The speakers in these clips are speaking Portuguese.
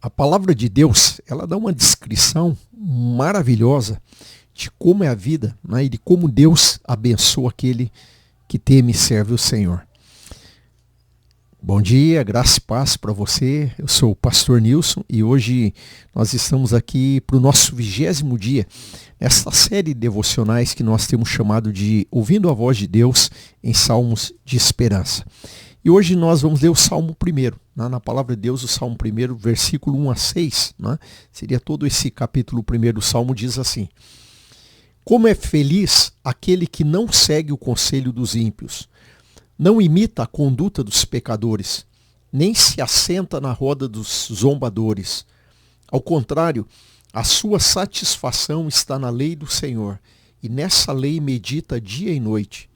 A palavra de Deus, ela dá uma descrição maravilhosa de como é a vida, né, e de como Deus abençoa aquele que teme e serve o Senhor. Bom dia, graça e paz para você. Eu sou o pastor Nilson e hoje nós estamos aqui para o nosso 20º dia, nessa série de devocionais que nós temos chamado de Ouvindo a Voz de Deus em Salmos de Esperança. E hoje nós vamos ler o Salmo 1, né? Na palavra de Deus, o Salmo 1, versículo 1 a 6, né? Seria todo esse capítulo 1 do Salmo, diz assim: Como é feliz aquele que não segue o conselho dos ímpios, não imita a conduta dos pecadores, nem se assenta na roda dos zombadores. Ao contrário, a sua satisfação está na lei do Senhor, e nessa lei medita dia e noite.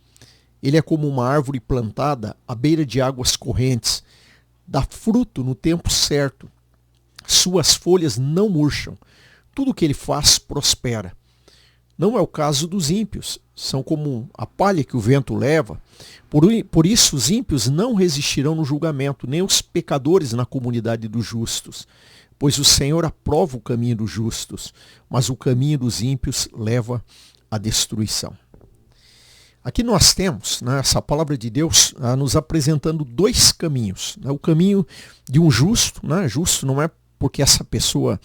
Ele é como uma árvore plantada à beira de águas correntes, dá fruto no tempo certo, suas folhas não murcham, tudo o que ele faz prospera. Não é o caso dos ímpios, são como a palha que o vento leva. Por isso os ímpios não resistirão no julgamento, nem os pecadores na comunidade dos justos. Pois o Senhor aprova o caminho dos justos, mas o caminho dos ímpios leva à destruição. Aqui nós temos, né, essa palavra de Deus nos apresentando dois caminhos. Né, o caminho de um justo, né, justo não é porque essa pessoa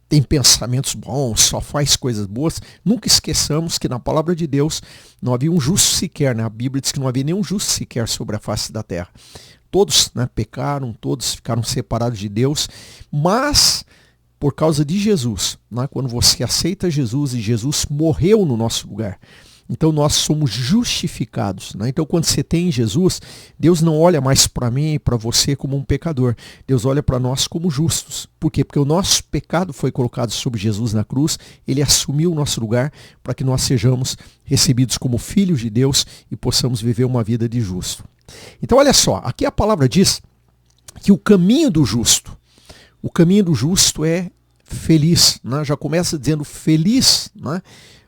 tem pensamentos bons, só faz coisas boas. Nunca esqueçamos que na palavra de Deus não havia um justo sequer, né? A Bíblia diz que não havia nenhum justo sequer sobre a face da terra. Todos, né, pecaram, todos ficaram separados de Deus, mas por causa de Jesus, né, quando você aceita Jesus e Jesus morreu no nosso lugar, então nós somos justificados. Né? Então quando você tem Jesus, Deus não olha mais para mim e para você como um pecador. Deus olha para nós como justos. Por quê? Porque o nosso pecado foi colocado sobre Jesus na cruz. Ele assumiu o nosso lugar para que nós sejamos recebidos como filhos de Deus e possamos viver uma vida de justo. Então olha só, aqui a palavra diz que o caminho do justo é feliz. Né? Já começa dizendo feliz, né?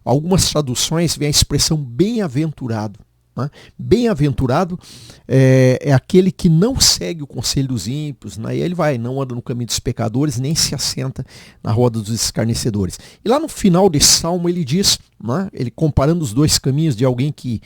Algumas traduções vem a expressão bem-aventurado. Né? Bem-aventurado é aquele que não segue o conselho dos ímpios, né? E ele não anda no caminho dos pecadores, nem se assenta na roda dos escarnecedores. E lá no final desse salmo ele diz, né, ele comparando os dois caminhos de alguém que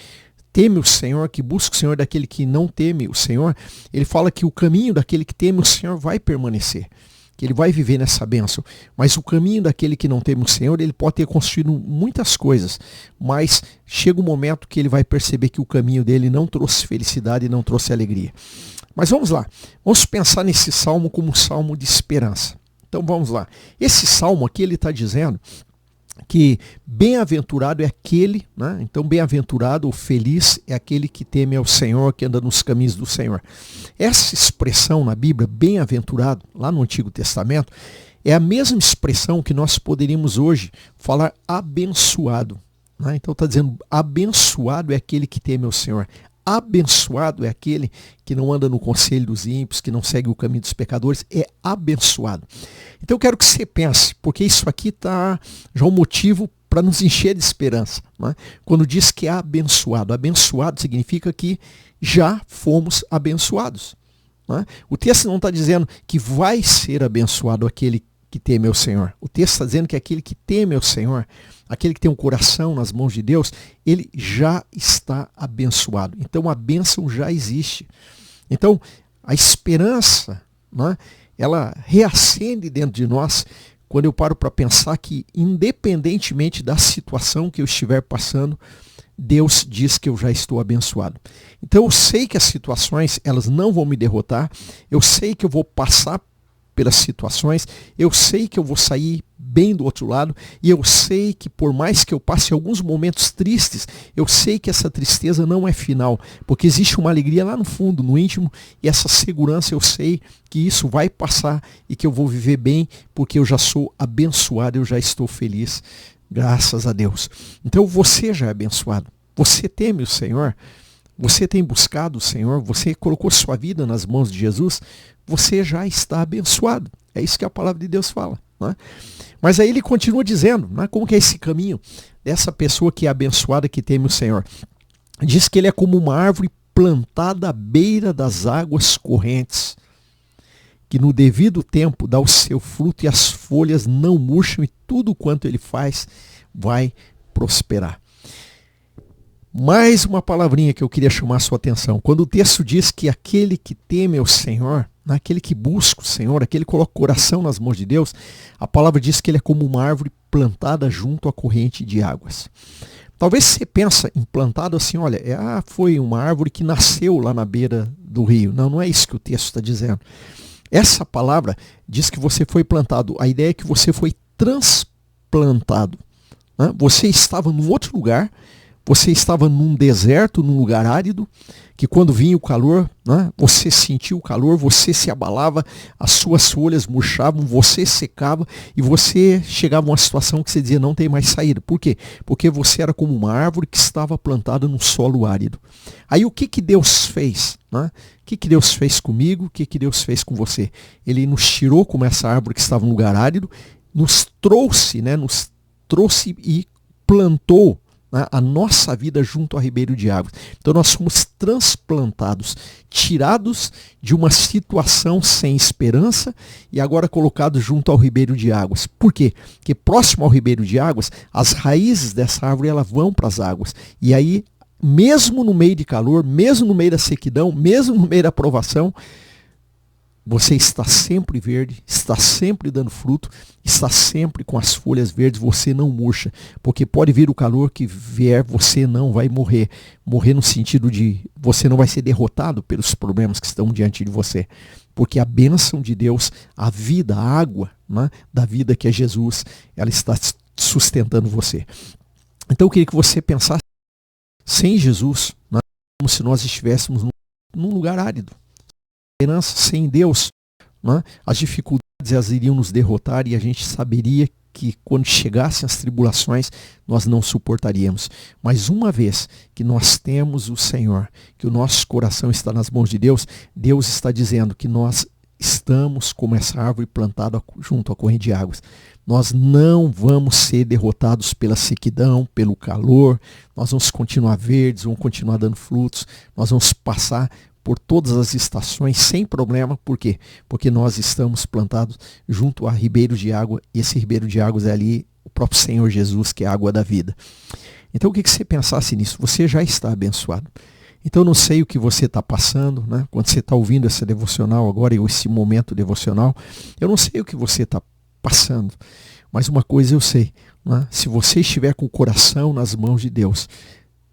teme o Senhor, que busca o Senhor, daquele que não teme o Senhor, ele fala que o caminho daquele que teme o Senhor vai permanecer, que ele vai viver nessa bênção. Mas o caminho daquele que não teme o Senhor, ele pode ter construído muitas coisas, mas chega um momento que ele vai perceber que o caminho dele não trouxe felicidade e não trouxe alegria. Mas vamos lá, vamos pensar nesse salmo como um salmo de esperança. Então vamos lá, esse salmo aqui ele está dizendo que bem-aventurado é aquele, né? Então bem-aventurado ou feliz é aquele que teme ao Senhor, que anda nos caminhos do Senhor. Essa expressão na Bíblia, bem-aventurado, lá no Antigo Testamento, é a mesma expressão que nós poderíamos hoje falar abençoado. Né? Então está dizendo, abençoado é aquele que teme ao Senhor. Abençoado é aquele que não anda no conselho dos ímpios, que não segue o caminho dos pecadores, é abençoado. Então eu quero que você pense, porque isso aqui está já um motivo para nos encher de esperança. Né? Quando diz que é abençoado, abençoado significa que já fomos abençoados. Né? O texto não está dizendo que vai ser abençoado aquele que teme ao Senhor. O texto está dizendo que aquele que teme ao Senhor, aquele que tem um coração nas mãos de Deus, ele já está abençoado. Então a bênção já existe. Então a esperança, né, ela reacende dentro de nós quando eu paro para pensar que, independentemente da situação que eu estiver passando, Deus diz que eu já estou abençoado. Então eu sei que as situações elas não vão me derrotar, eu sei que eu vou passar pelas situações, eu sei que eu vou sair bem do outro lado, e eu sei que por mais que eu passe alguns momentos tristes, eu sei que essa tristeza não é final, porque existe uma alegria lá no fundo, no íntimo, e essa segurança eu sei que isso vai passar e que eu vou viver bem, porque eu já sou abençoado, eu já estou feliz, graças a Deus. Então você já é abençoado, você teme o Senhor, você tem buscado o Senhor, você colocou sua vida nas mãos de Jesus, você já está abençoado. É isso que a palavra de Deus fala. Né? Mas aí ele continua dizendo, né, como que é esse caminho dessa pessoa que é abençoada, que teme o Senhor. Diz que ele é como uma árvore plantada à beira das águas correntes. que no devido tempo dá o seu fruto e as folhas não murcham e tudo quanto ele faz vai prosperar. Mais uma palavrinha que eu queria chamar a sua atenção. Quando o texto diz que aquele que teme ao Senhor, aquele que busca o Senhor, aquele que coloca o coração nas mãos de Deus, a palavra diz que ele é como uma árvore plantada junto à corrente de águas. Talvez você pense em plantado assim, olha, foi uma árvore que nasceu lá na beira do rio. Não, não é isso que o texto está dizendo. Essa palavra diz que você foi plantado. A ideia é que você foi transplantado. Né? Você estava num outro lugar, você estava num deserto, num lugar árido, que quando vinha o calor, né, você sentia o calor, você se abalava, as suas folhas murchavam, você secava e você chegava a uma situação que você dizia não tem mais saída. Por quê? Porque você era como uma árvore que estava plantada num solo árido. Aí o que Deus fez? Né? O que Deus fez comigo? O que Deus fez com você? Ele nos tirou como essa árvore que estava num lugar árido, nos trouxe e plantou a nossa vida junto ao ribeiro de águas. Então nós somos transplantados, tirados de uma situação sem esperança e agora colocados junto ao ribeiro de águas. Por quê? Porque próximo ao ribeiro de águas, as raízes dessa árvore elas vão para as águas. E aí, mesmo no meio de calor, mesmo no meio da sequidão, mesmo no meio da provação, você está sempre verde, está sempre dando fruto, está sempre com as folhas verdes, você não murcha. Porque pode vir o calor que vier, você não vai morrer. Morrer no sentido de você não vai ser derrotado pelos problemas que estão diante de você. Porque a bênção de Deus, a vida, a água, né, da vida que é Jesus, ela está sustentando você. Então eu queria que você pensasse, sem Jesus, né, como se nós estivéssemos num lugar árido. Sem Deus, né, as dificuldades elas iriam nos derrotar e a gente saberia que quando chegassem as tribulações nós não suportaríamos. Mas uma vez que nós temos o Senhor, que o nosso coração está nas mãos de Deus, Deus está dizendo que nós estamos como essa árvore plantada junto à corrente de águas. Nós não vamos ser derrotados pela sequidão, pelo calor, nós vamos continuar verdes, vamos continuar dando frutos, nós vamos passar por todas as estações sem problema. Por quê? Porque nós estamos plantados junto a ribeiro de água, e esse ribeiro de águas é ali o próprio Senhor Jesus, que é a água da vida. Então o que você pensasse nisso? Você já está abençoado. Então eu não sei o que você está passando, né? Quando você está ouvindo essa devocional agora, ou esse momento devocional, eu não sei o que você está passando, mas uma coisa eu sei, né? Se você estiver com o coração nas mãos de Deus,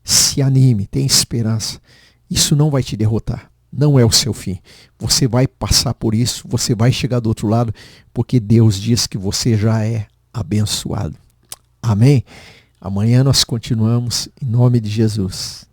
se anime, tenha esperança. Isso não vai te derrotar, não é o seu fim. Você vai passar por isso, você vai chegar do outro lado, porque Deus diz que você já é abençoado. Amém? Amanhã nós continuamos, em nome de Jesus.